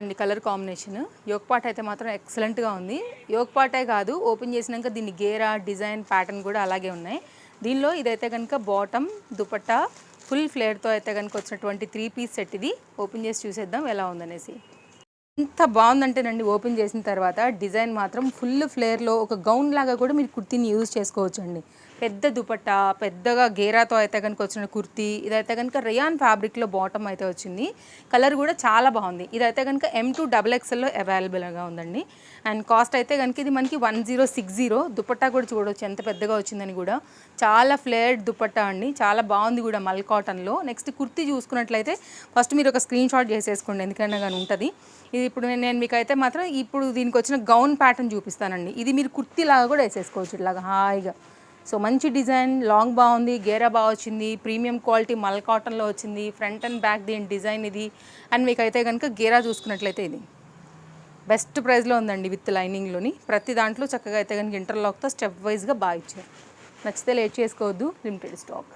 అండి colour combination yoke part అయితే మాత్రం ఎక్సలెంట్గా ఉంది. యోక్ పార్టే కాదు, ఓపెన్ చేసినాక దీన్ని గేరా డిజైన్ ప్యాటర్న్ కూడా అలాగే ఉన్నాయి. దీనిలో ఇదైతే కనుక బాటమ్ దుపట్టా ఫుల్ ఫ్లేర్తో అయితే కనుక వచ్చినటువంటి 3 పీస్ సెట్. ఇది ఓపెన్ చేసి చూసేద్దాం ఎలా ఉందనేసి. ఎంత బాగుందంటేనండి, ఓపెన్ చేసిన తర్వాత డిజైన్ మాత్రం ఫుల్ ఫ్లేర్లో ఒక గౌన్ లాగా కూడా మీరు కుర్తీని యూజ్ చేసుకోవచ్చు అండి. పెద్ద దుపట్టా, పెద్దగా గేరాతో అయితే కనుక వచ్చిన కుర్తీ. ఇదైతే కనుక రియాన్ ఫ్యాబ్రిక్లో బాటమ్ అయితే వచ్చింది. కలర్ కూడా చాలా బాగుంది. ఇదైతే కనుక M2 XXLలో అవైలబుల్గా ఉందండి. అండ్ కాస్ట్ అయితే కనుక ఇది మనకి 1060. దుపట్టా కూడా చూడవచ్చు ఎంత పెద్దగా వచ్చిందని కూడా. చాలా ఫ్లేర్డ్ దుపట్టా అండి, చాలా బాగుంది కూడా మల్ కాటన్లో. నెక్స్ట్ కుర్తీ చూసుకున్నట్లయితే ఫస్ట్ మీరు ఒక స్క్రీన్ షాట్ చేసేసుకోండి, ఎందుకైనా కానీ ఉంటుంది. ఇది ఇప్పుడు నేను మీకు అయితే మాత్రం ఇప్పుడు దీనికి వచ్చిన గౌన్ ప్యాటర్న్ చూపిస్తానండి. ఇది మీరు కుర్తీ లాగా కూడా వేసేసుకోవచ్చు ఇలాగా హాయిగా. సో మంచి డిజైన్, లాంగ్ బాగుంది, గేరా బాగా వచ్చింది, ప్రీమియం క్వాలిటీ మల్ కాటన్లో వచ్చింది. ఫ్రంట్ అండ్ బ్యాక్ దీని డిజైన్ ఇది. అండ్ మీకు అయితే కనుక గేరా చూసుకున్నట్లయితే ఇది బెస్ట్ ప్రైస్లో ఉందండి విత్ లైనింగ్లోని. ప్రతి దాంట్లో చక్కగా అయితే కనుక ఇంటర్లాక్తో స్టెప్ వైజ్గా బాగా ఇచ్చారు. నచ్చితే లేట్ చేసుకోవద్దు, లిమిటెడ్ స్టాక్.